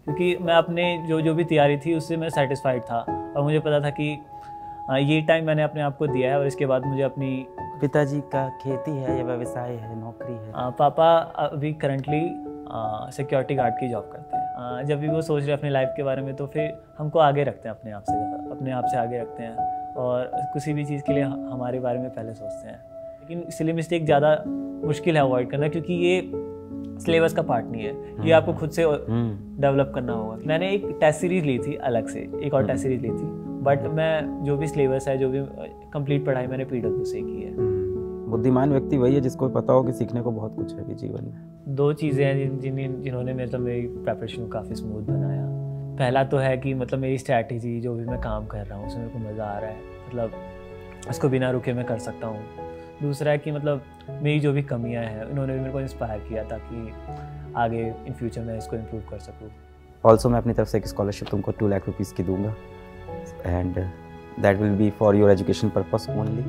क्योंकि मैं अपने जो भी तैयारी थी उससे मैं सेटिस्फाइड था और मुझे पता था कि ये टाइम मैंने अपने आप को दिया है और इसके बाद मुझे अपनी। पिताजी का खेती है या व्यवसाय है, नौकरी है? पापा अभी करंटली सिक्योरिटी गार्ड की जॉब करते हैं। जब भी वो सोच रहे हैं अपनी लाइफ के बारे में तो फिर हमको आगे रखते हैं, अपने आप से आगे रखते हैं और किसी भी चीज़ के लिए हमारे बारे में पहले सोचते हैं। लेकिन सिली मिस्टेक ज़्यादा मुश्किल है अवॉइड करना, क्योंकि ये सिलेबस का पार्ट नहीं है, ये आपको खुद से डेवलप करना होगा। मैंने एक टेस्ट सीरीज ली थी, अलग से एक और टेस्ट सीरीज ली थी, बट मैं जो भी सिलेबस है, जो भी कंप्लीट पढ़ाई मैंने PW से की है। बुद्धिमान व्यक्ति वही है जिसको पता हो कि सीखने को बहुत कुछ है जीवन में। 2 चीज़ें हैं जिन्होंने मेरी प्रेपरेशन को काफ़ी स्मूथ बनाया। पहला तो है कि मतलब मेरी स्ट्रैटेजी, जो भी मैं काम कर रहा हूँ उसमें मेरे को मज़ा आ रहा है, मतलब उसको बिना रुके मैं कर सकता हूँ। दूसरा है कि मतलब मेरी जो भी कमियां हैं उन्होंने भी मेरे को इंस्पायर किया ताकि आगे इन फ्यूचर में इसको इम्प्रूव कर सकूँ। ऑल्सो मैं अपनी तरफ से एक स्कॉलरशिप तुमको 2 लाख रुपीज़ की दूंगा and that will be for your education purpose only.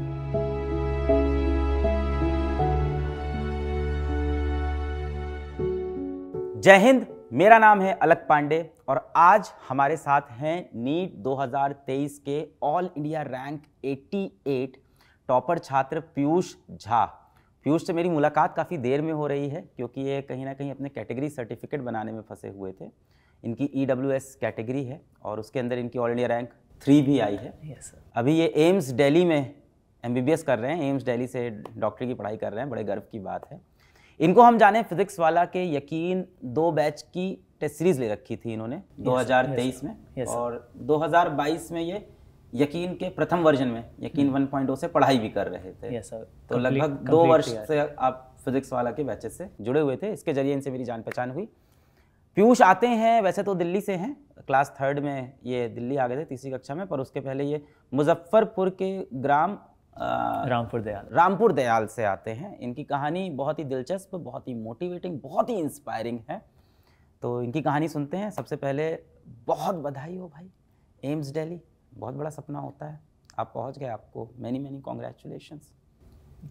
जय हिंद, मेरा नाम है अलक पांडे और आज हमारे साथ हैं नीट 2023 के ऑल इंडिया रैंक 88 टॉपर छात्र पीयूष झा। पीयूष से मेरी मुलाकात काफ़ी देर में हो रही है क्योंकि ये कहीं ना कहीं अपने कैटेगरी सर्टिफिकेट बनाने में फंसे हुए थे। इनकी EWS कैटेगरी है और उसके अंदर इनकी ऑल इंडिया रैंक 3 भी आई है। Yes, sir. अभी ये एम्स दिल्ली में MBBS कर रहे हैं, एम्स दिल्ली से डॉक्टरी की पढ़ाई कर रहे हैं, बड़े गर्व की बात है। इनको हम जाने फिजिक्स वाला के यकीन 2 बैच की टेस्ट सीरीज ले रखी थी इन्होंने 2023 में और 2022 में ये यकीन के प्रथम वर्जन में यकीन 1.0 से पढ़ाई भी कर रहे थे। तो लगभग 2 वर्ष से आप फिजिक्स वाला के बैचेस से जुड़े हुए थे, इसके जरिए इनसे मेरी जान पहचान हुई। पीयूष आते हैं, वैसे तो दिल्ली से हैं, क्लास 3rd में ये दिल्ली आ गए थे 3री कक्षा में, पर उसके पहले ये मुजफ्फरपुर के ग्राम रामपुर दयाल से आते हैं। इनकी कहानी बहुत ही दिलचस्प, बहुत ही मोटिवेटिंग, बहुत ही इंस्पायरिंग है, तो इनकी कहानी सुनते हैं। सबसे पहले बहुत बधाई हो भाई, एम्स दिल्ली बहुत बड़ा सपना होता है, आप पहुंच गए, आपको many congratulations.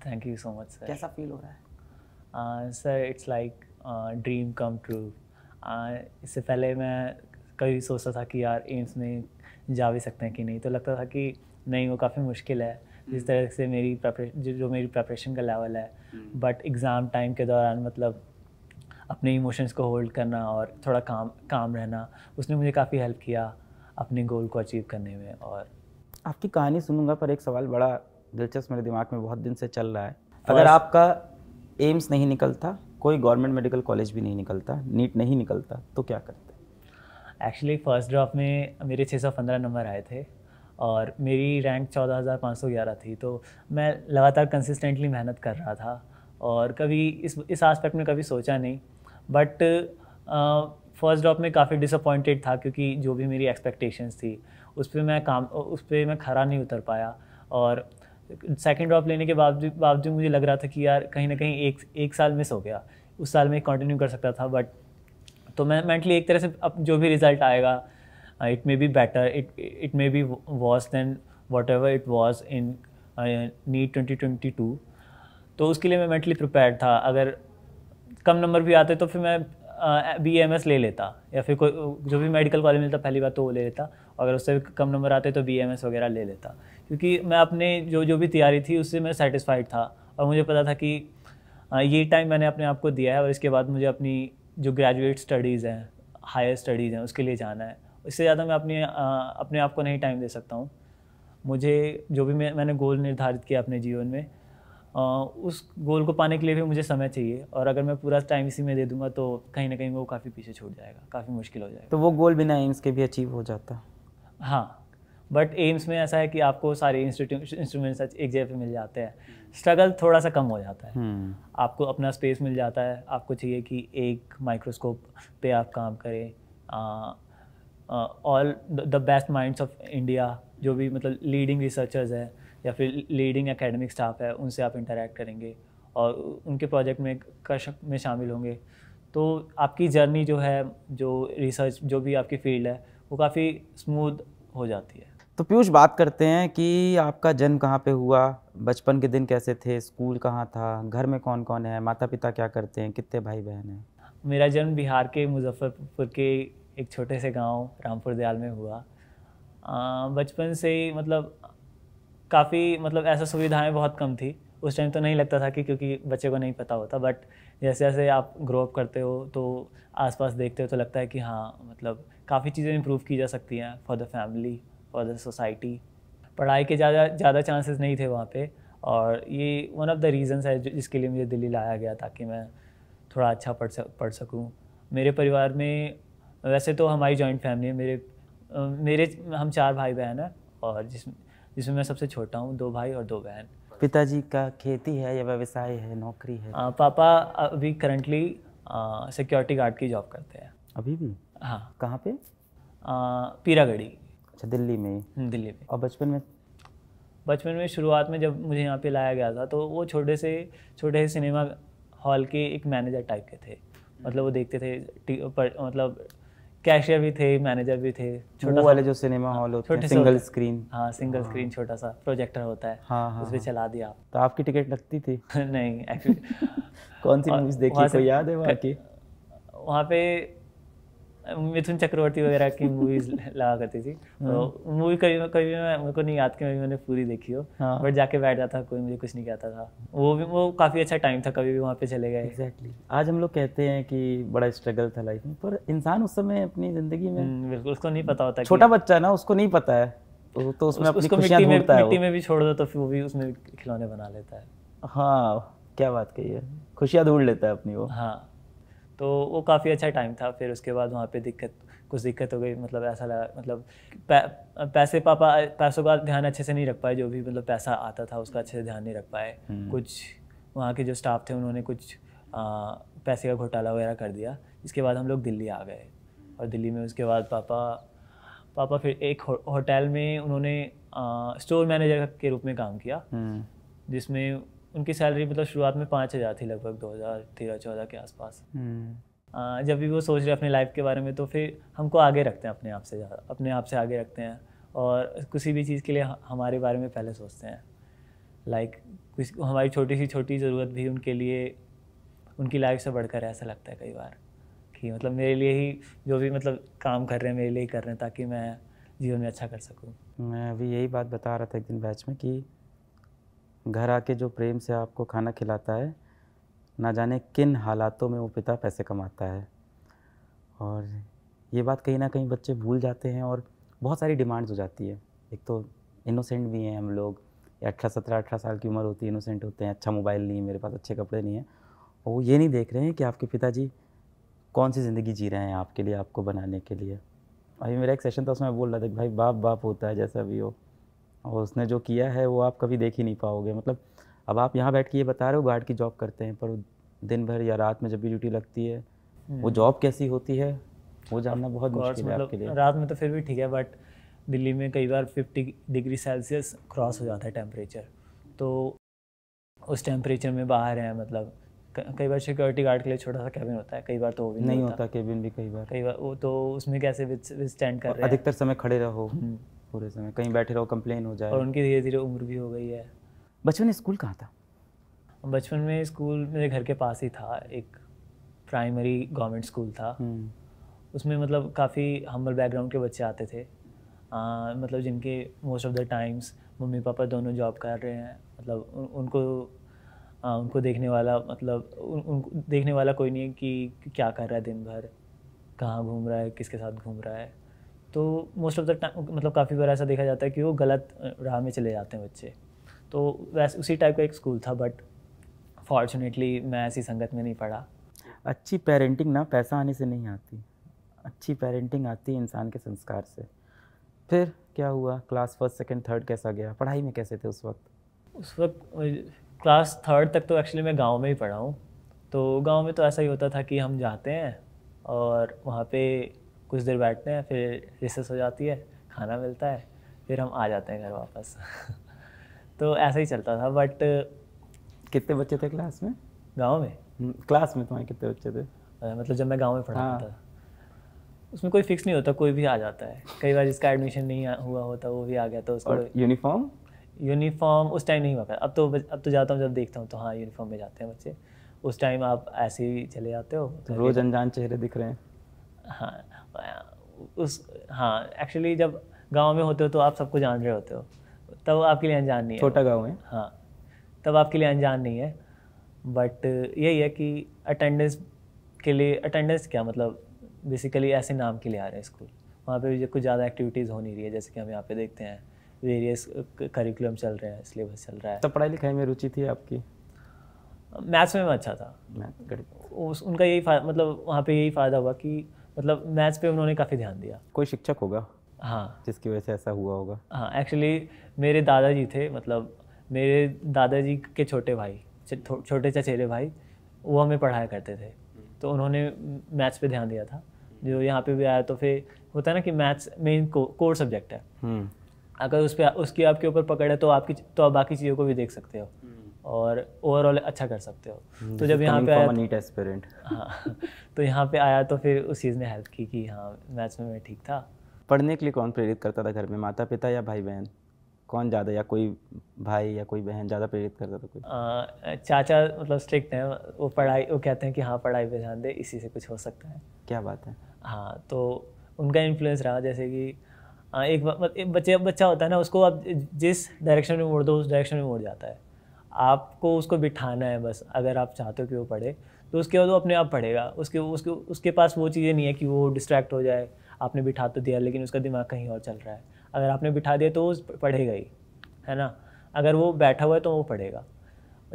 Thank you so much sir. कैसा फील हो रहा है? Sir it's like dream come true. इससे पहले मैं कभी सोचता था कि यार एम्स में जा भी सकते हैं कि नहीं, तो लगता था कि नहीं, वो काफ़ी मुश्किल है जिस तरह से मेरी प्रेपरेशन का लेवल है। बट एग्ज़ाम टाइम के दौरान मतलब अपने इमोशंस को होल्ड करना और थोड़ा काम रहना, उसने मुझे काफ़ी हेल्प किया अपने गोल को अचीव करने में। और आपकी कहानी सुनूंगा, पर एक सवाल बड़ा दिलचस्प मेरे दिमाग में बहुत दिन से चल रहा है। अगर आपका एम्स नहीं निकलता, कोई गवर्नमेंट मेडिकल कॉलेज भी नहीं निकलता, नीट नहीं निकलता, तो क्या करते? एक्चुअली फर्स्ट ड्रॉप में मेरे 615 नंबर आए थे और मेरी रैंक 14,511 थी, तो मैं लगातार कंसिस्टेंटली मेहनत कर रहा था और कभी इस एस्पेक्ट में कभी सोचा नहीं। बट फर्स्ट ड्रॉप में काफ़ी डिसअपॉइंटेड था क्योंकि जो भी मेरी एक्सपेक्टेशंस थी उस पर मैं खरा नहीं उतर पाया। और सेकंड ड्रॉप लेने के बावजूद मुझे लग रहा था कि यार कहीं ना कहीं एक साल मिस हो गया, उस साल में कंटिन्यू कर सकता था। बट तो मैं मेंटली एक तरह से अब जो भी रिज़ल्ट आएगा, it may be better, it may be worse than whatever it was in NEET 2022, तो उसके लिए मैं मेंटली प्रिपेयर्ड था। अगर कम नंबर भी आते तो फिर मैं BAMS ले लेता या फिर कोई जो भी मेडिकल कॉलेज मिलता पहली बात तो वो ले लेता, अगर उससे कम नंबर आते तो BAMS वगैरह ले लेता, क्योंकि मैं अपने जो भी तैयारी थी उससे मैं सेटिस्फाइड था और मुझे पता था कि ये टाइम मैंने अपने आप को दिया है और इसके बाद मुझे अपनी जो ग्रेजुएट स्टडीज़ हैं, हायर स्टडीज़ हैं, उसके लिए जाना है। इससे ज़्यादा मैं अपने आप को नहीं टाइम दे सकता हूँ। मुझे जो भी मैंने गोल निर्धारित किया अपने जीवन में, उस गोल को पाने के लिए भी मुझे समय चाहिए और अगर मैं पूरा टाइम इसी में दे दूंगा तो कहीं ना कहीं वो काफ़ी पीछे छूट जाएगा, काफ़ी मुश्किल हो जाएगा। तो वो गोल बिना एम्स के भी अचीव हो जाता? हाँ, बट एम्स में ऐसा है कि आपको सारे इंस्ट्रूमेंट्स एक जगह पे मिल जाते हैं, स्ट्रगल थोड़ा सा कम हो जाता है। आपको अपना स्पेस मिल जाता है, आपको चाहिए कि एक माइक्रोस्कोप पे आप काम करें। All the best minds of India, जो भी मतलब लीडिंग रिसर्चर्स हैं या फिर लीडिंग एकेडमिक स्टाफ है, उनसे आप इंटरेक्ट करेंगे और उनके प्रोजेक्ट में शामिल होंगे, तो आपकी जर्नी जो है, जो रिसर्च जो भी आपकी फील्ड है, वो काफ़ी स्मूथ हो जाती है। तो पीयूष, बात करते हैं कि आपका जन्म कहाँ पे हुआ, बचपन के दिन कैसे थे, स्कूल कहाँ था, घर में कौन कौन है, माता पिता क्या करते हैं, कितने भाई बहन हैं? मेरा जन्म बिहार के मुजफ्फरपुर के एक छोटे से गांव रामपुर दयाल में हुआ। बचपन से ही मतलब काफ़ी मतलब ऐसा सुविधाएं बहुत कम थी उस टाइम। तो नहीं लगता था कि क्योंकि बच्चे को नहीं पता होता, बट जैसे जैसे आप ग्रो अप करते हो तो आसपास देखते हो तो लगता है कि हाँ मतलब काफ़ी चीज़ें इम्प्रूव की जा सकती हैं for the family, for the society. पढ़ाई के ज़्यादा चांसेस नहीं थे वहाँ पे, और ये वन ऑफ द रीज़न्स है जिसके लिए मुझे दिल्ली लाया गया, ताकि मैं थोड़ा अच्छा पढ़ सकूँ। मेरे परिवार में वैसे तो हमारी जॉइंट फैमिली है, मेरे हम 4 भाई बहन हैं, और जिसमें मैं सबसे छोटा हूँ, 2 भाई और 2 बहन। पिताजी का खेती है या व्यवसाय है, नौकरी है? पापा अभी करंटली सिक्योरिटी गार्ड की जॉब करते हैं। अभी भी? हाँ। कहाँ पे? पीरागढ़ी। अच्छा, दिल्ली में ही? दिल्ली में। और बचपन में शुरुआत में जब मुझे यहाँ पे लाया गया था तो वो छोटे से सिनेमा हॉल के एक मैनेजर टाइप के थे। मतलब वो देखते थे मतलब कैशियर भी थे, मैनेजर भी थे। छोटा वाले जो सिनेमा हॉल होते हैं, सिंगल स्क्रीन। हाँ, सिंगल स्क्रीन छोटा सा प्रोजेक्टर होता है। हाँ, उस पर चला दिया आप। तो आपकी टिकट लगती थी? नहीं एक्चुअली। कौन सी मूवीज देखी, कोई याद है वहाँ पे मिथुन चक्रवर्ती वगैरह की मूवीज लगा करती थी। तो मूवी कभी मेरे को नहीं याद कि मैंने पूरी देखी हो, बट जाके बैठ जाता, कोई मुझे कुछ नहीं कहता था। वो काफ़ी अच्छा टाइम था, कभी भी वहाँ पे चले गए। एग्जैक्टली। आज हम लोग कहते हैं कि बड़ा स्ट्रगल था लाइफ में, पर इंसान उस समय अपनी ज़िंदगी में बिल्कुल उसको नहीं पता होता। छोटा बच्चा ना, उसको नहीं पता है, तो उसमें अपनी खुशियाँ ढूंढता है। मिट्टी में भी छोड़ दो तो फिर वो भी उसमें खिलौने बना लेता है। हाँ, क्या बात कही है, खुशियाँ ढूंढ लेता है अपनी वो। हाँ, तो वो काफ़ी अच्छा टाइम था। फिर उसके बाद वहाँ पे कुछ दिक्कत हो गई। मतलब ऐसा लगा, मतलब पैसों का ध्यान अच्छे से नहीं रख पाए। जो भी मतलब पैसा आता था उसका अच्छे से ध्यान नहीं रख पाए। कुछ वहाँ के जो स्टाफ थे उन्होंने कुछ पैसे का घोटाला वगैरह कर दिया। इसके बाद हम लोग दिल्ली आ गए, और दिल्ली में उसके बाद पापा फिर एक होटल में उन्होंने स्टोर मैनेजर के रूप में काम किया, जिसमें उनकी सैलरी मतलब शुरुआत में 5,000 थी, लगभग 2013-14 के आसपास। जब भी वो सोच रहे अपने लाइफ के बारे में, तो फिर हमको आगे रखते हैं, अपने आप से आगे रखते हैं, और किसी भी चीज़ के लिए हमारे बारे में पहले सोचते हैं। लाइक हमारी छोटी ज़रूरत भी उनके लिए, उनकी लाइफ से बढ़कर ऐसा लगता है कई बार कि मतलब मेरे लिए ही जो भी मतलब काम कर रहे हैं मेरे लिए ही कर रहे हैं, ताकि मैं जीवन में अच्छा कर सकूँ। मैं अभी यही बात बता रहा था एक दिन बैच में कि घर आके जो प्रेम से आपको खाना खिलाता है, ना जाने किन हालातों में वो पिता पैसे कमाता है। और ये बात कहीं ना कहीं बच्चे भूल जाते हैं, और बहुत सारी डिमांड्स हो जाती है। एक तो इनोसेंट भी हैं हम लोग, 18-17-18 साल की उम्र होती है, इनोसेंट होते हैं। अच्छा मोबाइल नहीं है मेरे पास, अच्छे कपड़े नहीं हैं, और वो ये नहीं देख रहे हैं कि आपके पिताजी कौन सी ज़िंदगी जी रहे हैं आपके लिए, आपको बनाने के लिए। अभी मेरा एक सेशन था, उसमें बोल रहा था कि भाई बाप होता है जैसा भी हो, और उसने जो किया है वो आप कभी देख ही नहीं पाओगे। मतलब अब आप यहाँ बैठ के ये बता रहे हो गार्ड की जॉब करते हैं, पर दिन भर या रात में जब भी ड्यूटी लगती है, वो जॉब कैसी होती है वो जानना बहुत मुश्किल है आपके लिए। रात में तो फिर भी ठीक है, बट दिल्ली में कई बार 50 डिग्री सेल्सियस क्रॉस हो जाता है टेम्परेचर। तो उस टेम्परेचर में बाहर हैं, मतलब कई बार सिक्योरिटी गार्ड के लिए छोटा सा कैबिन होता है, कई बार तो वो भी नहीं होता कैबिन भी, कई बार वो तो उसमें कैसे विथस्टैंड कर रहे हैं। अधिकतर समय खड़े रहो, पूरे समय कहीं बैठे रहो, कंप्लेन हो जाए। और उनकी धीरे धीरे उम्र भी हो गई है। बचपन में स्कूल कहाँ था? बचपन में स्कूल मेरे घर के पास ही था, एक प्राइमरी गवर्नमेंट स्कूल था। उसमें मतलब काफ़ी हम्बल बैकग्राउंड के बच्चे आते थे, मतलब जिनके most of the times mummy papa दोनों जॉब कर रहे हैं। मतलब उनको देखने वाला, मतलब उनको देखने वाला कोई नहीं है कि क्या कर रहा है दिन भर, कहाँ घूम रहा है, किसके साथ घूम रहा है। तो मोस्ट ऑफ द टाइम मतलब काफ़ी बार ऐसा देखा जाता है कि वो गलत राह में चले जाते हैं बच्चे। तो वैसे उसी टाइप का एक स्कूल था, बट फॉर्चुनेटली मैं ऐसी संगत में नहीं पढ़ा। अच्छी पेरेंटिंग ना पैसा आने से नहीं आती, अच्छी पेरेंटिंग आती है इंसान के संस्कार से। फिर क्या हुआ? क्लास 1, 2, 3 कैसा गया? पढ़ाई में कैसे थे उस वक्त? उस वक्त क्लास 3 तक तो एक्चुअली मैं गांव में ही पढ़ा हूँ। तो गांव में तो ऐसा ही होता था कि हम जाते हैं और वहाँ पे कुछ देर बैठते हैं, फिर रिसेस हो जाती है, खाना मिलता है, फिर हम आ जाते हैं घर वापस। तो ऐसा ही चलता था। बट कितने बच्चे थे क्लास में? गांव में क्लास में तुम्हारे कितने बच्चे थे? मतलब जब मैं गांव में पढ़ा था, उसमें कोई फिक्स नहीं होता, कोई भी आ जाता है। कई बार जिसका एडमिशन नहीं हुआ होता वो भी आ गया, तो उसको। और यूनिफॉर्म उस टाइम नहीं हुआ। अब तो जाता हूँ, जब देखता हूँ तो हाँ यूनिफॉर्म में जाते हैं बच्चे। उस टाइम आप ऐसे ही चले जाते हो, तो रोज़ अनजान चेहरे दिख रहे हैं। हाँ, हाँ एक्चुअली जब गांव में होते हो तो आप सबको जान रहे होते हो, तब आपके लिए अनजान नहीं है। छोटा गांव है। हाँ, तब आपके लिए अनजान नहीं है। बट यही है कि अटेंडेंस के लिए, अटेंडेंस क्या मतलब बेसिकली ऐसे नाम के लिए आ रहे हैं स्कूल। वहाँ पे भी कुछ ज़्यादा एक्टिविटीज़ हो नहीं रही है, जैसे कि हम यहाँ पे देखते हैं वेरियस करिकुलम चल रहे हैं, सिलेबस चल रहा है। तब पढ़ाई लिखाई में रुचि थी आपकी? मैथ्स में मैं अच्छा था। उनका यही मतलब वहाँ पे यही फ़ायदा हुआ कि मतलब मैथ्स पे उन्होंने काफ़ी ध्यान दिया। कोई शिक्षक होगा हाँ, जिसकी वजह से ऐसा हुआ होगा? हाँ एक्चुअली मेरे दादाजी थे, मतलब मेरे दादाजी के छोटे भाई, छोटे चचेरे भाई, वो हमें पढ़ाया करते थे, तो उन्होंने मैथ्स पे ध्यान दिया था। जो यहाँ पे भी आया तो फिर होता है ना कि मैथ्स मेन कोर सब्जेक्ट है, अगर उस पर उसकी आपके ऊपर पकड़ है तो आप बाकी चीज़ों को भी देख सकते हो और ओवरऑल अच्छा कर सकते हो। तो जब यहाँ पे आया नीट एस्पिरेंट, हाँ तो यहाँ पे आया तो फिर उस चीज़ ने हेल्प की कि हाँ मैथ्स में मैं ठीक था। पढ़ने के लिए कौन प्रेरित करता था घर में, माता पिता या भाई बहन? कौन ज़्यादा, या कोई भाई या कोई बहन ज़्यादा प्रेरित करता था? कोई चाचा मतलब स्ट्रिक्ट हैं, वो कहते हैं कि हाँ पढ़ाई पे ध्यान दे, इसी से कुछ हो सकता है। क्या बात है। हाँ, तो उनका इन्फ्लुएंस रहा, जैसे कि एक बच्चा होता है ना, उसको आप जिस डायरेक्शन में मोड़ दो उस डायरेक्शन में मोड़ जाता है। आपको उसको बिठाना है बस, अगर आप चाहते हो कि वो पढ़े तो उसके बाद वो अपने आप पढ़ेगा। उसके पास वो चीज़ें नहीं है कि वो डिस्ट्रैक्ट हो जाए। आपने बिठा तो दिया लेकिन उसका दिमाग कहीं और चल रहा है, अगर आपने बिठा दिया तो वो पढ़ेगा ही, है ना। अगर वो बैठा हुआ है तो वो पढ़ेगा।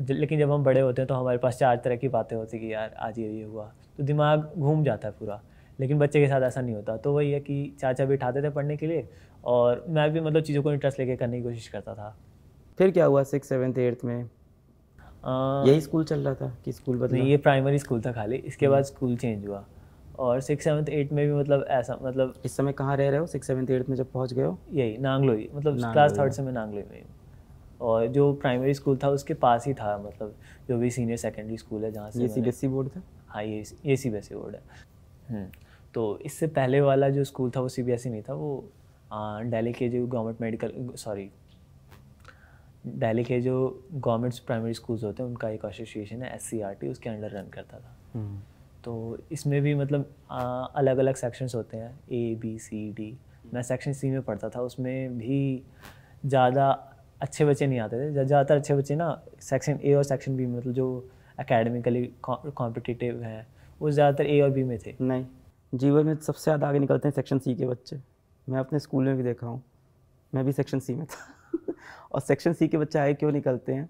लेकिन जब हम बड़े होते हैं तो हमारे पास 4 तरह की बातें होती कि यार आज ये हुआ, तो दिमाग घूम जाता है पूरा। लेकिन बच्चे के साथ ऐसा नहीं होता। तो वही है कि चाचा बिठाते थे पढ़ने के लिए और मैं भी मतलब चीज़ों को इंटरेस्ट लेके करने की कोशिश करता था। फिर क्या हुआ 6th 7th 8th में? यही स्कूल चल रहा था कि स्कूल बदला? नहीं, ये प्राइमरी स्कूल था खाली, इसके बाद स्कूल चेंज हुआ। और 6th 7th 8th में भी मतलब ऐसा, मतलब इस समय कहाँ रह रहे हो 6th 7th 8th में जब पहुँच गए हो? यही नांगलोई, मतलब क्लास 3rd से मैं नांगलोई में हूँ। और जो प्राइमरी स्कूल था उसके पास ही था, मतलब जो भी सीनियर सेकेंडरी स्कूल है जहाँ से। ये CBSE बोर्ड था? हाँ, ये CBSE बोर्ड है। तो इससे पहले वाला जो स्कूल था वो CBSE नहीं था, वो दिल्ली के जो दिल्ली के जो गवर्नमेंट प्राइमरी स्कूल्स होते हैं उनका एक एसोसिएशन है SCRT, उसके अंडर रन करता था। तो इसमें भी मतलब अलग अलग सेक्शंस होते हैं, A B C D। मैं सेक्शन C में पढ़ता था, उसमें भी ज़्यादा अच्छे बच्चे नहीं आते थे। ज़्यादातर अच्छे बच्चे ना सेक्शन A और सेक्शन B में, मतलब जो एकेडमिकली कॉम्पिटिटिव हैं वो ज़्यादातर A और B में थे। नहीं, जीवन में सबसे ज़्यादा आगे निकलते हैं सेक्शन C के बच्चे। मैं अपने स्कूल में भी देखा हूँ, मैं भी सेक्शन C में था और सेक्शन C के बच्चे आगे क्यों निकलते हैं?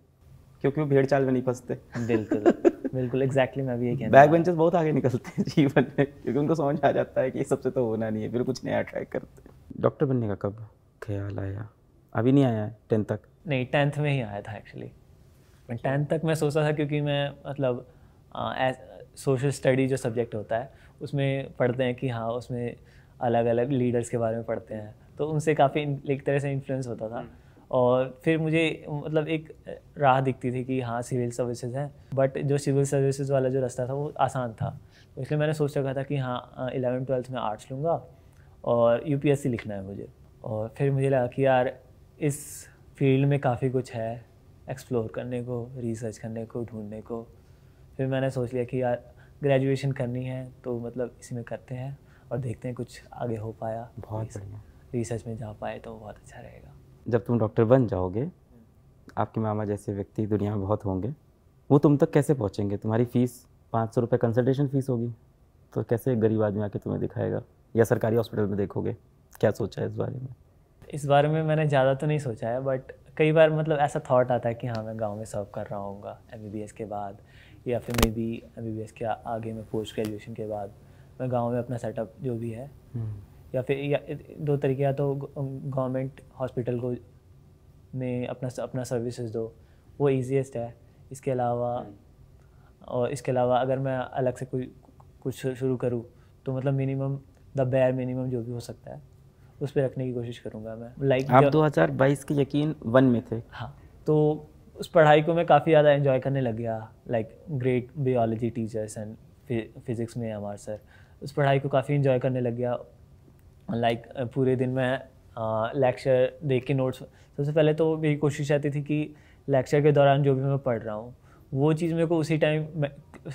क्योंकि वो भेड़ चाल में नहीं फंसते। बिल्कुल बिल्कुल एग्जैक्टली, मैं भी ये कहना। बैक बेंचर्स बहुत आगे निकलते हैं जीवन में, क्योंकि उनको समझ आ जाता है कि ये सबसे तो होना नहीं है, फिर कुछ नया ट्राई करते हैं। डॉक्टर बनने का कब ख्याल आया? अभी नहीं आया है 10th तक? नहीं, 10th में ही आया था एक्चुअली। 10th तक मैं सोचा था, क्योंकि मैं मतलब सोशल स्टडी जो सब्जेक्ट होता है उसमें पढ़ते हैं कि हाँ उसमें अलग अलग लीडर्स के बारे में पढ़ते हैं, तो उनसे काफ़ी एक तरह से इन्फ्लुएंस होता था। और फिर मुझे मतलब एक राह दिखती थी कि हाँ सिविल सर्विसेज हैं, बट जो सिविल सर्विसेज वाला जो रास्ता था वो आसान था, तो इसलिए मैंने सोच रखा था कि हाँ 11th 12th में आर्ट्स लूँगा और UPSC लिखना है मुझे। और फिर मुझे लगा कि यार इस फील्ड में काफ़ी कुछ है एक्सप्लोर करने को, रिसर्च करने को, ढूंढने को। फिर मैंने सोच लिया कि यार ग्रेजुएशन करनी है तो मतलब इसी में करते हैं और देखते हैं कुछ आगे हो पाया, बहुत बढ़िया, रिसर्च में जा पाए तो बहुत अच्छा रहेगा। जब तुम डॉक्टर बन जाओगे, आपके मामा जैसे व्यक्ति दुनिया में बहुत होंगे, वो तुम तक कैसे पहुँचेंगे? तुम्हारी फ़ीस 500 रुपये कंसल्टेशन फ़ीस होगी, तो कैसे गरीब आदमी आके तुम्हें दिखाएगा? या सरकारी हॉस्पिटल में देखोगे? क्या सोचा है इस बारे में? इस बारे में मैंने ज़्यादा तो नहीं सोचा है, बट कई बार मतलब ऐसा थॉट आता है कि हाँ मैं गांव में सर्व कर रहा हूँगा MBBS के बाद, या फिर मे बी MBBS के आगे में पोस्ट ग्रेजुएशन के बाद मैं गांव में अपना सेटअप जो भी है, या फिर दो तरीके, या तो गवर्नमेंट हॉस्पिटल को में अपना सर्विसेज दो, वो ईजीएस्ट है। इसके अलावा अगर मैं अलग से कुछ शुरू करूँ तो मतलब मिनिमम द बेयर मिनिमम जो भी हो सकता है उस पर रखने की कोशिश करूँगा मैं। आप 2022 के यकीन 1 में थे? हाँ, तो उस पढ़ाई को मैं काफ़ी ज़्यादा एंजॉय करने लग गया। Great biology teachers and physics में हमारे सर, उस पढ़ाई को काफ़ी एंजॉय करने लग गया। पूरे दिन मैं लेक्चर देख के नोट्स, सबसे पहले तो मेरी कोशिश रहती थी कि लेक्चर के दौरान जो भी मैं पढ़ रहा हूँ वो चीज़ मेरे को उसी टाइम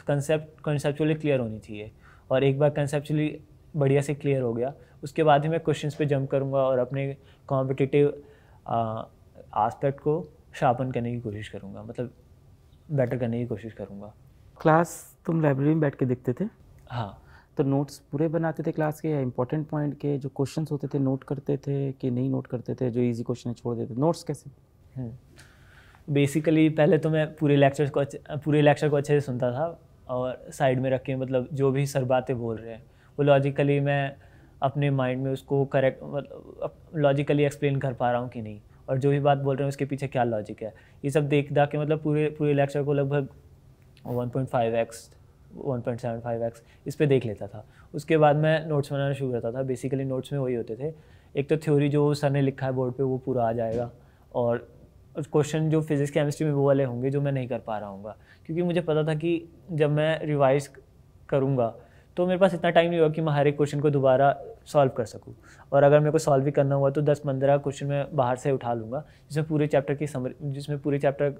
कंसेप्चुअली क्लियर होनी चाहिए, और एक बार कंसेप्चुअली बढ़िया से क्लियर हो गया उसके बाद ही मैं क्वेश्चंस पे जंप करूँगा और अपने कॉम्पिटिटिव एस्पेक्ट को शार्पन करने की कोशिश करूँगा, मतलब बेटर करने की कोशिश करूँगा। क्लास तुम लाइब्रेरी में बैठ के देखते थे? हाँ। तो नोट्स पूरे बनाते थे क्लास के, या इंपॉर्टेंट पॉइंट के जो क्वेश्चंस होते थे नोट करते थे कि नहीं नोट करते थे, जो इजी क्वेश्चन छोड़ देते? नोट्स कैसे? बेसिकली पहले तो मैं पूरे लेक्चर को अच्छे से सुनता था और साइड में रख के, मतलब जो भी सर बातें बोल रहे हैं वो लॉजिकली मैं अपने माइंड में उसको करेक्ट, मतलब लॉजिकली एक्सप्लेन कर पा रहा हूँ कि नहीं, और जो भी बात बोल रहे हैं उसके पीछे क्या लॉजिक है, ये सब देख दा के मतलब पूरे लेक्चर को लगभग 1.5x 1.75x इस पे देख लेता था। उसके बाद मैं नोट्स बनाना शुरू करता था। बेसिकली नोट्स में वही होते थे, एक तो थ्योरी जो सर ने लिखा है बोर्ड पे वो पूरा आ जाएगा, और क्वेश्चन जो फिजिक्स केमिस्ट्री में वो वाले होंगे जो मैं नहीं कर पा रहा हूँ, क्योंकि मुझे पता था कि जब मैं रिवाइज करूँगा तो मेरे पास इतना टाइम नहीं होगा कि मैं हर एक क्वेश्चन को दोबारा सॉल्व कर सकूँ, और अगर मेरे को सॉल्व भी करना हुआ तो 10-15 क्वेश्चन मैं बाहर से उठा लूँगा जिसमें पूरे चैप्टर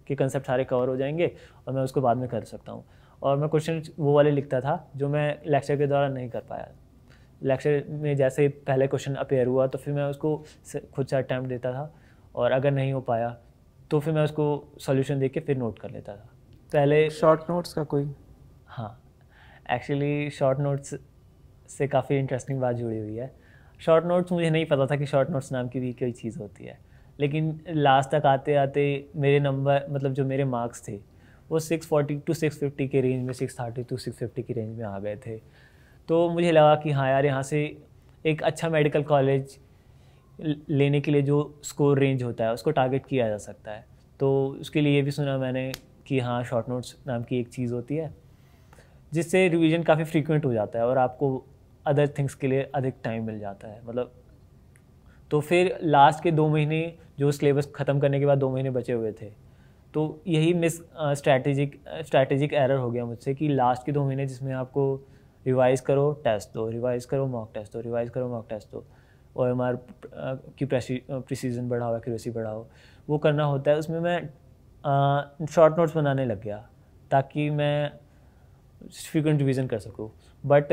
के कंसेप्ट सारे कवर हो जाएंगे और मैं उसको बाद में कर सकता हूँ। और मैं क्वेश्चन वो वाले लिखता था जो मैं लेक्चर के दौरान नहीं कर पाया। लेक्चर में जैसे पहले क्वेश्चन अपेयर हुआ तो फिर मैं उसको खुद से अटैम्प्ट देता था, और अगर नहीं हो पाया तो फिर मैं उसको सॉल्यूशन देके फिर नोट कर लेता था। पहले शॉर्ट नोट्स का कोई? हाँ, एक्चुअली शॉर्ट नोट्स से काफ़ी इंटरेस्टिंग बात जुड़ी हुई है। शॉर्ट नोट्स, मुझे नहीं पता था कि शॉर्ट नोट्स नाम की भी कोई चीज़ होती है, लेकिन लास्ट तक आते आते मेरे नंबर, मतलब जो मेरे मार्क्स थे वो 640 to 650 के रेंज में, 630 to 650 की रेंज में आ गए थे। तो मुझे लगा कि हाँ यार, यहाँ से एक अच्छा मेडिकल कॉलेज लेने के लिए जो स्कोर रेंज होता है उसको टारगेट किया जा सकता है। तो उसके लिए ये भी सुना मैंने कि हाँ, शॉर्ट नोट्स नाम की एक चीज़ होती है जिससे रिवीजन काफ़ी फ्रीक्वेंट हो जाता है और आपको अदर थिंग्स के लिए अधिक टाइम मिल जाता है, मतलब। तो फिर लास्ट के 2 महीने जो सिलेबस ख़त्म करने के बाद 2 महीने बचे हुए थे, तो यही स्ट्रैटेजिक एरर हो गया मुझसे कि लास्ट के 2 महीने जिसमें आपको रिवाइज़ करो, टेस्ट दो, रिवाइज़ करो, मॉक टेस्ट दो, रिवाइज़ करो, मॉक टेस्ट दो, OMR की प्रिसीजन बढ़ाओ, एक्यूरेसी बढ़ाओ, वो करना होता है। उसमें मैं शॉर्ट नोट्स बनाने लग गया ताकि मैं फ्रीक्वेंट रिवीजन कर सकूँ। बट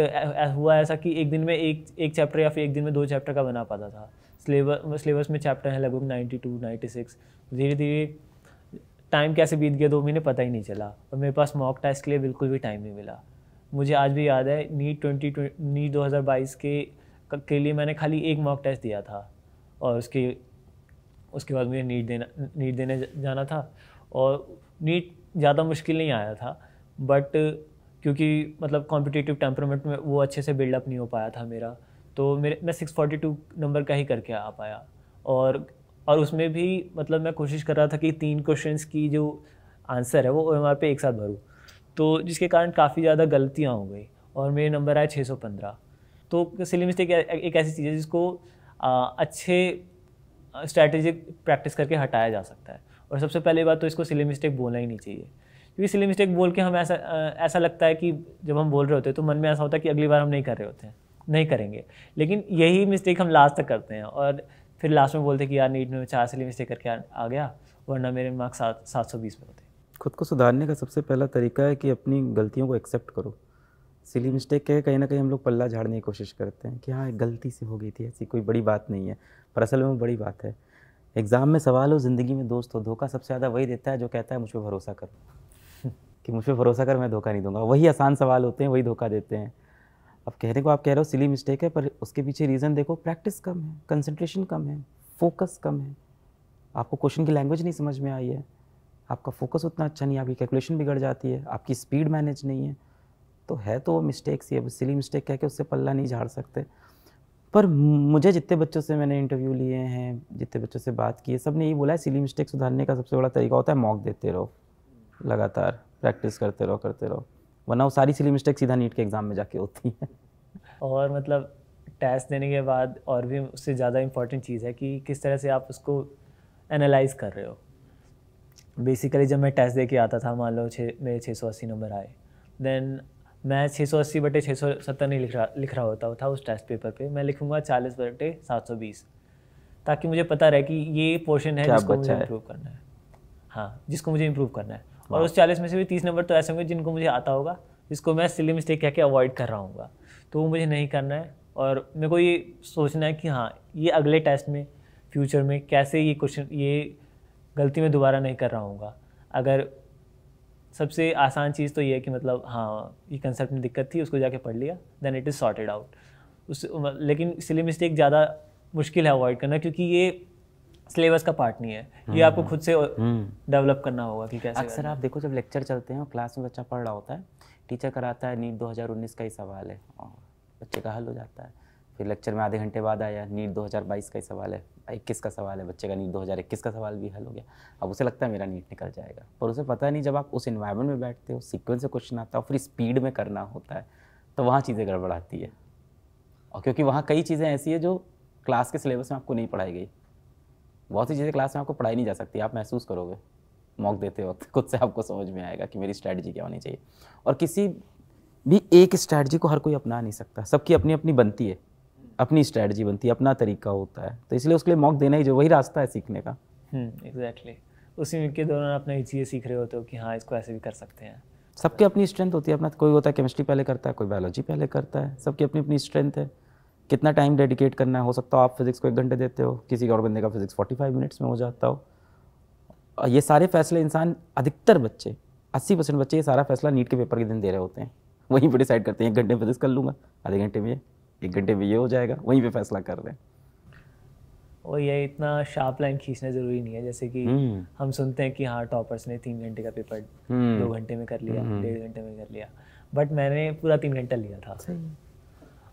हुआ ऐसा कि एक दिन में एक चैप्टर या फिर एक दिन में 2 चैप्टर का बना पाता था। सिलेबस में चैप्टर है लगभग 92, 96। धीरे धीरे टाइम कैसे बीत गया 2 महीने पता ही नहीं चला, और मेरे पास मॉक टेस्ट के लिए बिल्कुल भी टाइम नहीं मिला। मुझे आज भी याद है नीट 2022 के लिए मैंने खाली एक मॉक टेस्ट दिया था, और उसके बाद मुझे नीट देने जाना था, और नीट ज़्यादा मुश्किल नहीं आया था, बट क्योंकि मतलब कॉम्पिटिटिव टेम्परामेंट में वो अच्छे से बिल्डअप नहीं हो पाया था मेरा, तो मैं 642 नंबर का ही करके आ पाया। और उसमें भी मतलब मैं कोशिश कर रहा था कि 3 क्वेश्चंस की जो आंसर है वो OMR पे एक साथ भरूँ, तो जिसके कारण काफ़ी ज़्यादा गलतियाँ हो गई और मेरे नंबर आए 615। तो सिली मिस्टेक एक ऐसी चीज़ है जिसको अच्छे स्ट्रैटेजिक प्रैक्टिस करके हटाया जा सकता है। और सबसे पहले बात तो इसको सिली मिस्टेक बोलना ही नहीं चाहिए, क्योंकि सिली मिस्टेक बोल के हम ऐसा लगता है कि जब हम बोल रहे होते हैं तो मन में ऐसा होता है कि अगली बार हम नहीं कर रहे होते हैं, नहीं करेंगे, लेकिन यही मिस्टेक हम लास्ट तक करते हैं और फिर लास्ट में बोलते हैं कि यार नीट में 4 सिली मिस्टेक करके आ गया, वरना मेरे मार्क्स 720 में होते। खुद को सुधारने का सबसे पहला तरीका है कि अपनी गलतियों को एक्सेप्ट करो। सिली मिस्टेक के कहीं ना कहीं हम लोग पल्ला झाड़ने की कोशिश करते हैं कि हाँ गलती से हो गई थी, ऐसी कोई बड़ी बात नहीं है, पर असल में वो बड़ी बात है। एग्ज़ाम में सवाल हो, ज़िंदगी में दोस्त हो, धोखा सबसे ज़्यादा वही देता है जो कहता है मुझ पर भरोसा कर कि मुझ पर भरोसा कर, मैं धोखा नहीं दूंगा। वही आसान सवाल होते हैं, वही धोखा देते हैं। अब कहने को आप कह रहे हो सिली मिस्टेक है, पर उसके पीछे रीज़न देखो, प्रैक्टिस कम है, कंसंट्रेशन कम है, फोकस कम है, आपको क्वेश्चन की लैंग्वेज नहीं समझ में आई है, आपका फोकस उतना अच्छा नहीं है, आपकी कैलकुलेशन बिगड़ जाती है, आपकी स्पीड मैनेज नहीं है, तो है तो वो मिस्टेक्स ही है। सिली मिस्टेक कह के उससे पल्ला नहीं झाड़ सकते। पर मुझे जितने बच्चों से मैंने इंटरव्यू लिए हैं, जितने बच्चों से बात की है, सब ने यही बोला है सिली मिस्टेक सुधारने का सबसे बड़ा तरीका होता है मॉक देते रहो, लगातार प्रैक्टिस करते रहो, वरना वो सारी सिली मिस्टेक सीधा नीट के एग्ज़ाम में जाके होती हैं। और मतलब टेस्ट देने के बाद और भी उससे ज़्यादा इम्पॉर्टेंट चीज़ है कि किस तरह से आप उसको एनालाइज कर रहे हो। बेसिकली जब मैं टेस्ट दे के आता था, मान लो मेरे 680 नंबर आए, देन मैं 680/670 नहीं लिख रहा होता था उस टेस्ट पेपर पे, मैं लिखूँगा 40/720, ताकि मुझे पता रहे कि ये पोर्शन है जिसको मुझे इम्प्रूव करना है। हाँ, जिसको मुझे इम्प्रूव करना है। और उस 40 में से भी 30 नंबर तो ऐसे होंगे जिनको मुझे आता होगा, जिसको मैं सिली मिस्टेक कह के अवॉइड कर रहा हूँ, तो वो मुझे नहीं करना है। और मेरे को ये सोचना है कि हाँ ये अगले टेस्ट में फ्यूचर में कैसे ये क्वेश्चन, ये गलती मैं दोबारा नहीं कर रहा हूँगा। अगर सबसे आसान चीज़ तो ये है कि मतलब हाँ ये कंसेप्ट में दिक्कत थी, उसको जाके पढ़ लिया, then it is sorted out. लेकिन सिली मिस्टेक ज़्यादा मुश्किल है अवॉइड करना, क्योंकि ये सिलेबस का पार्ट नहीं है, ये आपको खुद से डेवलप करना होगा कि कैसे। अक्सर आप देखो जब लेक्चर चलते हैं और क्लास में बच्चा पढ़ रहा होता है, टीचर कराता है नीट 2019 का ही सवाल है और बच्चे का हल हो जाता है। फिर लेक्चर में आधे घंटे बाद आया नीट 2022 का ही सवाल है, 21 का सवाल है, बच्चे का नीट 2021 का सवाल भी हल हो गया। अब उसे लगता है मेरा नीट निकल जाएगा, पर उसे पता नहीं जब आप उस इन्वायरमेंट में बैठते हो, सीक्वेंस से क्वेश्चन आता है और फिर स्पीड में करना होता है, तो वहाँ चीज़ें गड़बड़ाती है। और क्योंकि वहाँ कई चीज़ें ऐसी है जो क्लास के सिलेबस में आपको नहीं पढ़ाई गई, बहुत सी चीज़ें क्लास में आपको पढ़ाई नहीं जा सकती, आप महसूस करोगे मॉक देते वक्त, खुद से आपको समझ में आएगा कि मेरी स्ट्रैटेजी क्या होनी चाहिए। और किसी भी एक स्ट्रैटेजी को हर कोई अपना नहीं सकता, सबकी अपनी अपनी बनती है, अपनी स्ट्रैटेजी बनती है, अपना तरीका होता है, तो इसलिए उसके लिए मॉक देना ही जो वही रास्ता है सीखने का। एग्जैक्टली, उसी के दौरान आप नई चीज़ें सीख रहे होते हो कि हाँ इसको ऐसे भी कर सकते हैं। सबकी अपनी स्ट्रेंथ होती है, अपना कोई होता है केमिस्ट्री पहले करता है, कोई बायोलॉजी पहले करता है, सबकी अपनी अपनी स्ट्रेंथ है। कितना टाइम डेडिकेट करना है, हो सकता हो आप फिजिक्स को 1 घंटे देते हो, किसी और बंदे का फिजिक्स 45 मिनट्स में हो जाता हो। और ये सारे फैसले इंसान, अधिकतर बच्चे 80% बच्चे ये सारा फैसला नीट के पेपर के दिन दे रहे होते हैं, वहीं पर डिसाइड करते हैं 1 घंटे फिजिक्स कर लूँगा, आधे घंटे में ये, 1 घंटे में ये हो जाएगा, वहीं पे फैसला कर रहे हैं। और ये इतना शार्प लाइन खींचना ज़रूरी नहीं है, जैसे कि हम सुनते हैं कि हाँ टॉपर्स ने 3 घंटे का पेपर 2 घंटे में कर लिया, 1.5 घंटे में कर लिया, बट मैंने पूरा 3 घंटा लिया था।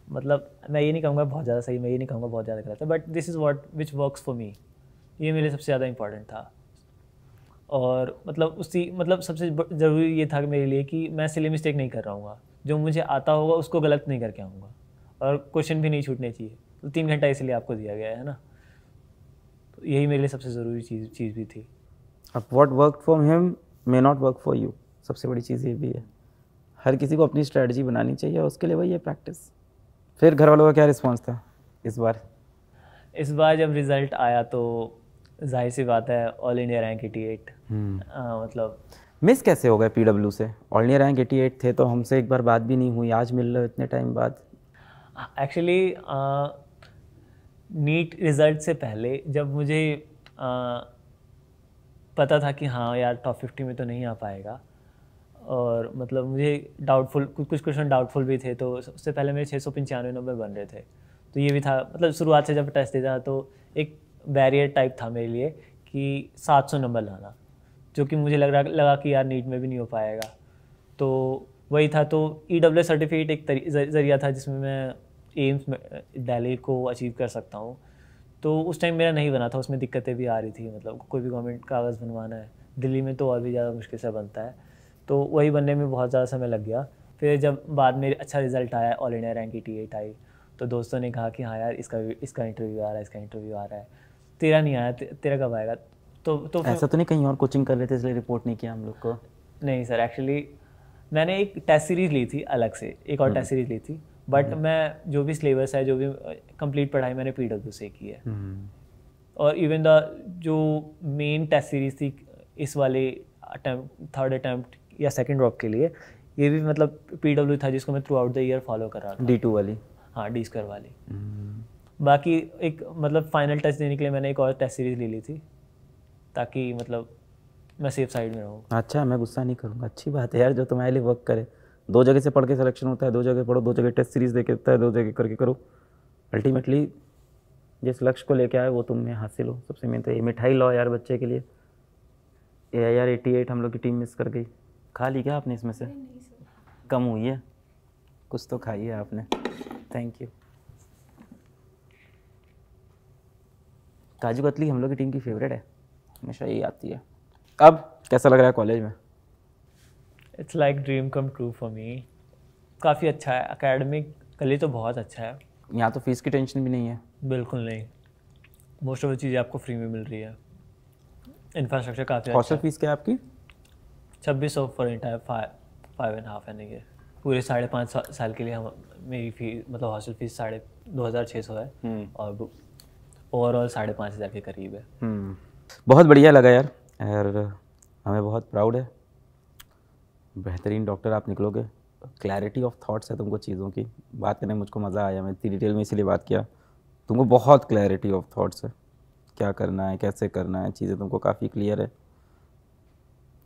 मतलब मैं ये नहीं कहूँगा बहुत ज़्यादा सही, मैं ये नहीं कहूँगा बहुत ज़्यादा गलत है, but this is what which works for me, ये मेरे सबसे ज़्यादा इंपॉर्टेंट था। और मतलब सबसे ज़रूरी ये था कि मेरे लिए कि मैं सिली मिस्टेक नहीं कर रहा हूँ, जो मुझे आता होगा उसको गलत नहीं करके आऊँगा, और क्वेश्चन भी नहीं छूटने चाहिए। तो 3 घंटा इसलिए आपको दिया गया है ना, तो यही मेरे लिए सबसे ज़रूरी चीज़ भी थी। अब what work for him may not work for you, सबसे बड़ी चीज़ ये भी है, हर किसी को अपनी स्ट्रैटेजी बनानी चाहिए और उसके लिए वही है प्रैक्टिस। फिर घर वालों का क्या रिस्पॉन्स था इस बार? इस बार जब रिज़ल्ट आया तो जाहिर सी बात है ऑल इंडिया रैंक 88। मतलब मिस कैसे हो गए पीडब्ल्यू से? ऑल इंडिया रैंक 88 थे तो हमसे एक बार बात भी नहीं हुई, आज मिल रहे हो इतने टाइम बाद। एक्चुअली नीट रिज़ल्ट से पहले जब मुझे पता था कि हाँ यार टॉप 50 में तो नहीं आ पाएगा, और मतलब मुझे डाउटफुल, कुछ क्वेश्चन डाउटफुल भी थे, तो उससे पहले मेरे 695 नंबर बन रहे थे। तो ये भी था, मतलब शुरुआत से जब टेस्ट देता तो एक बैरियर टाइप था मेरे लिए कि 700 नंबर लाना, जो कि मुझे लगा कि यार नीट में भी नहीं हो पाएगा। तो वही था, तो EWS सर्टिफिकेट एक ज़रिया था जिसमें मैं एम्स दिल्ली को अचीव कर सकता हूँ। तो उस टाइम मेरा नहीं बना था, उसमें दिक्कतें भी आ रही थी, मतलब कोई भी गवर्नमेंट कागज़ बनवाना है दिल्ली में तो और भी ज़्यादा मुश्किल से बनता है, तो वही बनने में बहुत ज़्यादा समय लग गया। फिर जब बाद में अच्छा रिज़ल्ट आया, ऑल इंडिया रैंक 88 आई, तो दोस्तों ने कहा कि हाँ यार इसका इंटरव्यू आ रहा है, इसका इंटरव्यू आ रहा है, तेरा नहीं आया, तेरा कब आएगा? तो ऐसा तो नहीं कहीं और कोचिंग कर रहे थे इसलिए रिपोर्ट नहीं किया हम लोग को? नहीं सर, एक्चुअली मैंने एक टेस्ट सीरीज़ ली थी अलग से, एक और टेस्ट सीरीज़ ली थी, बट मैं जो भी सिलेबस है, जो भी कंप्लीट पढ़ाई मैंने PW से की है। और इवन जो मेन टेस्ट सीरीज़ थी इस वाले थर्ड अटैम्प्ट या सेकंड ड्रॉप के लिए, ये भी मतलब PW था जिसको मैं through out the year follow कर रहा था। D2 वाली? हाँ, D2 वाली। बाकी एक मतलब फाइनल टेस्ट देने के लिए मैंने एक और टेस्ट सीरीज़ ले ली थी, ताकि मतलब मैं सेफ साइड में रहूँ। अच्छा, मैं गुस्सा नहीं करूँगा, अच्छी बात है यार जो तुम्हारे लिए वर्क करे। 2 जगह से पढ़ के सिलेक्शन होता है, 2 जगह पढ़ो, 2 जगह टेस्ट सीरीज़ दे के होता है, 2 जगह करके करो, अल्टीमेटली जिस लक्ष्य को लेके आए वो तुम में हासिल हो। सबसे मेन तो ये मिठाई लाओ यार बच्चे के लिए। यार 88 हम लोग की टीम मिस कर गई। खा ली क्या आपने इसमें से? कम हुई है, कुछ तो खाई है आपने। Thank you. काजू कतली हम लोग की टीम की फेवरेट है, हमेशा यही आती है। अब कैसा लग रहा है कॉलेज में? It's like dream come true for me. काफ़ी अच्छा है, एकेडमिकली तो बहुत अच्छा है। यहाँ तो फीस की टेंशन भी नहीं है? बिल्कुल नहीं, मोस्ट ऑफ द चीज़ें आपको फ्री में मिल रही है। इंफ्रास्ट्रक्चर काफ़ी अच्छा है। हॉस्टल फीस क्या है आपकी? 2600 फॉर इंटायर 5.5 यानी कि पूरे 5.5 साल के लिए हम मेरी फीस, मतलब हॉस्टल फीस 2600 है, और ओवरऑल 5,500 के करीब है। बहुत बढ़िया लगा यार, और हमें बहुत प्राउड है। बेहतरीन डॉक्टर आप निकलोगे, क्लैरिटी ऑफ थॉट्स है तुमको चीज़ों की, बात करने में मुझको मज़ा आया, मैं इतनी डिटेल में इसीलिए बात किया। तुमको बहुत क्लैरिटी ऑफ थॉट्स है, क्या करना है, कैसे करना है, चीज़ें तुमको काफ़ी क्लियर है।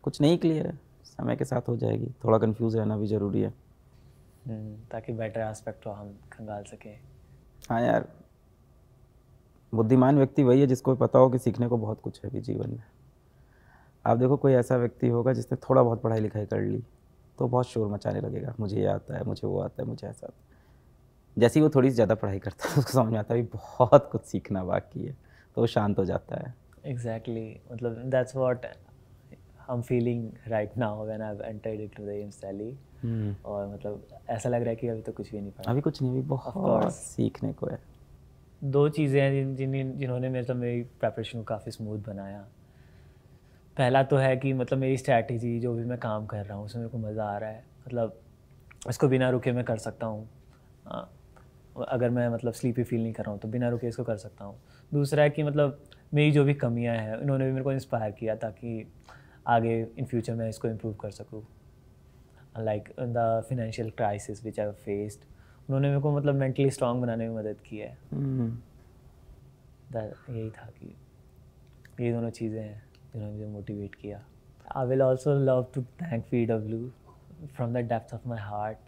कुछ नहीं क्लियर है, समय के साथ हो जाएगी, थोड़ा कंफ्यूज रहना भी ज़रूरी है ताकि बेटर एस्पेक्ट को हम खंगाल सकें। हाँ यार, बुद्धिमान व्यक्ति वही है जिसको पता हो कि सीखने को बहुत कुछ है भी जीवन में। आप देखो कोई ऐसा व्यक्ति होगा जिसने थोड़ा बहुत पढ़ाई लिखाई कर ली तो बहुत शोर मचाने लगेगा, मुझे ये आता है, मुझे वो आता है, मुझे ऐसा आता है। जैसे ही वो थोड़ी सी ज़्यादा पढ़ाई करता है उसको समझ में आता है भी बहुत कुछ सीखना बाकी है, तो वो शांत हो जाता है। एग्जैक्टली, मतलब that's what I'm feeling right now when I've entered into the AIMS Delhi। और मतलब ऐसा लग रहा है कि अभी तो कुछ भी नहीं पढ़ा। अभी कुछ नहीं, अभी बहुत सीखने को है। दो चीज़ें हैं जिन्होंने मतलब मेरी प्रेपरेशन को काफ़ी स्मूथ बनाया। पहला तो है कि मतलब मेरी स्ट्रैटेजी, जो भी मैं काम कर रहा हूँ उसमें मेरे को मज़ा आ रहा है, मतलब इसको बिना रुके मैं कर सकता हूँ। अगर मैं मतलब स्लीपी फील नहीं कर रहा हूँ तो बिना रुके इसको कर सकता हूँ। दूसरा है कि मतलब मेरी जो भी कमियाँ हैं उन्होंने भी मेरे को इंस्पायर किया ताकि आगे इन फ्यूचर मैं इसको इम्प्रूव कर सकूँ। Like the financial crisis which I faced, उन्होंने मेरे को मतलब मेंटली स्ट्रांग बनाने में मदद की है। यही था कि ये दोनों चीज़ें हैं जिन्होंने मुझे मोटिवेट किया। I will also love to thank PW from the depth of my heart,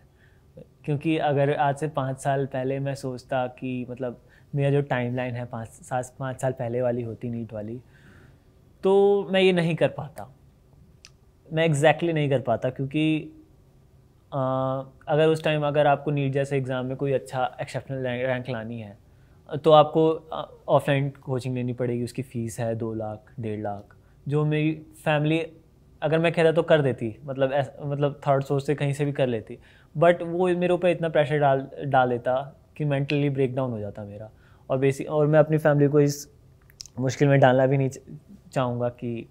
क्योंकि अगर आज से 5 साल पहले मैं सोचता कि मतलब मेरा जो टाइमलाइन है 5 साल पहले वाली होती नीट वाली, तो मैं ये नहीं कर पाता, मैं एग्जैक्टली नहीं कर पाता। क्योंकि अगर उस टाइम अगर आपको नीट जैसे एग्ज़ाम में कोई अच्छा एक्सेप्शनल रैंक लानी है तो आपको ऑफलाइन कोचिंग लेनी पड़ेगी, उसकी फ़ीस है 2 लाख 1.5 लाख, जो मेरी फैमिली अगर मैं कहता तो कर देती, मतलब थर्ड सोर्स से कहीं से भी कर लेती, बट वो मेरे ऊपर इतना प्रेशर डाल देता कि मेंटली ब्रेक डाउन हो जाता मेरा। और मैं अपनी फैमिली को इस मुश्किल में डालना भी नहीं चाहूँगा कि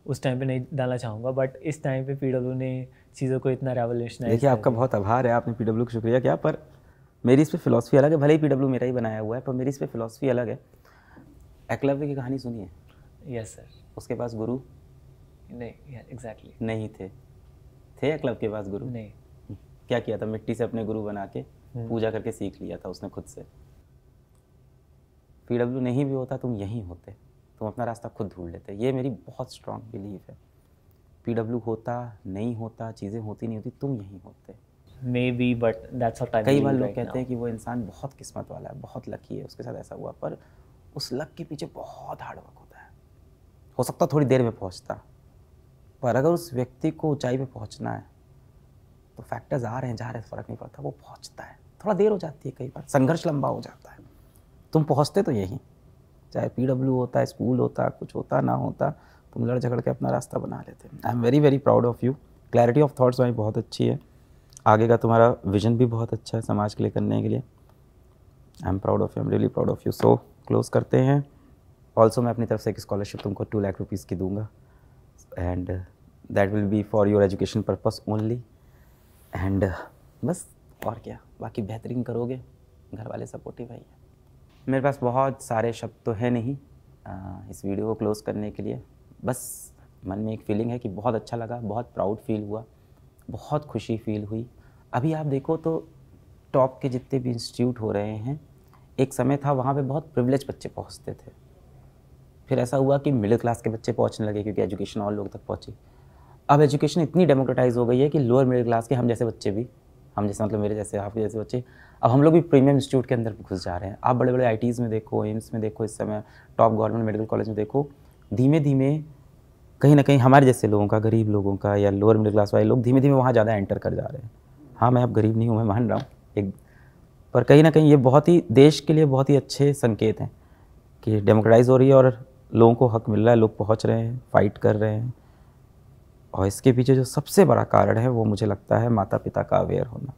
उस टाइम पे नहीं डालना चाहूँगा, बट इस टाइम पे PW ने चीज़ों को इतना रेवोल्यूशनाइज। देखिए आपका बहुत आभार है, आपने PW को शुक्रिया किया, पर मेरी इस पे फिलॉसफी अलग है। भले ही PW मेरा ही बनाया हुआ है पर मेरी इस पे फिलॉसफी अलग है। एकलव्य की कहानी सुनी है? Yes sir. उसके पास गुरु नहीं, एग्जैक्टली नहीं थे एकलव्य के पास गुरु नहीं। क्या किया था, मिट्टी से अपने गुरु बना के पूजा करके सीख लिया था उसने खुद से। PW नहीं भी होता तुम यहीं होते, तुम अपना रास्ता खुद ढूंढ लेते। ये मेरी बहुत स्ट्रांग बिलीफ है। PW होता नहीं होता, चीज़ें होती नहीं होती, तुम यहीं होते। May be, but that's what I कई बार लोग कहते हैं कि वो इंसान बहुत किस्मत वाला है, बहुत लकी है, उसके साथ ऐसा हुआ, पर उस लक के पीछे बहुत हार्ड वर्क होता है। हो सकता थोड़ी देर में पहुंचता, पर अगर उस व्यक्ति को ऊंचाई पे पहुंचना है तो फैक्टर्स आ रहे हैं जा रहे हैं फ़र्क नहीं पड़ता, वो पहुंचता है। थोड़ा देर हो जाती है, कई बार संघर्ष लंबा हो जाता है, तुम पहुंचते तो यहीं। चाहे PW होता है, स्कूल होता, कुछ होता ना होता, तुम लड़ झगड़ के अपना रास्ता बना लेते। I am very very proud of you. Clarity of thoughts तुम्हारी बहुत अच्छी है, आगे का तुम्हारा विजन भी बहुत अच्छा है समाज के लिए करने के लिए। I am proud of you, I am really proud of you. So close करते हैं। ऑल्सो मैं अपनी तरफ से एक स्कॉलरशिप तुमको 2 लाख रुपीज़ की दूंगा, and that will be for your education purpose only. And बस और क्या, बाकी बेहतरीन करोगे, घर वाले सपोर्टिव है। मेरे पास बहुत सारे शब्द तो है नहीं इस वीडियो को क्लोज़ करने के लिए, बस मन में एक फीलिंग है कि बहुत अच्छा लगा, बहुत प्राउड फील हुआ, बहुत खुशी फील हुई। अभी आप देखो तो टॉप के जितने भी इंस्टीट्यूट हो रहे हैं, एक समय था वहाँ पे बहुत प्रिविलेज बच्चे पहुँचते थे, फिर ऐसा हुआ कि मिडिल क्लास के बच्चे पहुँचने लगे क्योंकि एजुकेशन और लोग तक पहुँची। अब एजुकेशन इतनी डेमोक्रेटाइज हो गई है कि लोअर मिडिल क्लास के हम जैसे बच्चे भी, हम जैसे मतलब मेरे जैसे आपके जैसे बच्चे, अब हम लोग भी प्रीमियम इंस्टीट्यूट के अंदर घुस जा रहे हैं। आप बड़े बड़े IITs में देखो, एम्स में देखो, इस समय टॉप गवर्नमेंट मेडिकल कॉलेज में देखो, धीमे धीमे कहीं ना कहीं हमारे जैसे लोगों का, गरीब लोगों का या लोअर मिडिल क्लास वाले लोग धीमे धीमे वहाँ ज़्यादा एंटर कर जा रहे हैं। हाँ मैं अब गरीब नहीं हूँ, मैं मान रहा हूँ एक, पर कहीं ना कहीं ये बहुत ही देश के लिए बहुत ही अच्छे संकेत हैं कि डेमोक्रेटाइज हो रही है और लोगों को हक मिल रहा है, लोग पहुँच रहे हैं, फाइट कर रहे हैं। और इसके पीछे जो सबसे बड़ा कारण है वो मुझे लगता है माता पिता का अवेयर होना।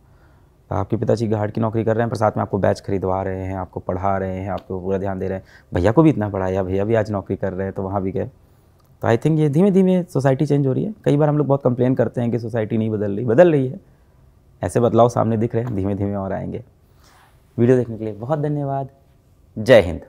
आपके पिताजी गार्ड की नौकरी कर रहे हैं पर साथ में आपको बैच खरीदवा रहे हैं, आपको पढ़ा रहे हैं, आपको पूरा ध्यान दे रहे हैं। भैया को भी इतना पढ़ाया, भैया भी आज नौकरी कर रहे हैं तो वहाँ भी गए। तो आई थिंक ये धीमे धीमे सोसाइटी चेंज हो रही है। कई बार हम लोग बहुत कंप्लेन करते हैं कि सोसाइटी नहीं बदल रही है। ऐसे बदलाव सामने दिख रहे हैं, धीमे धीमे और आएंगे। वीडियो देखने के लिए बहुत धन्यवाद। जय हिंद।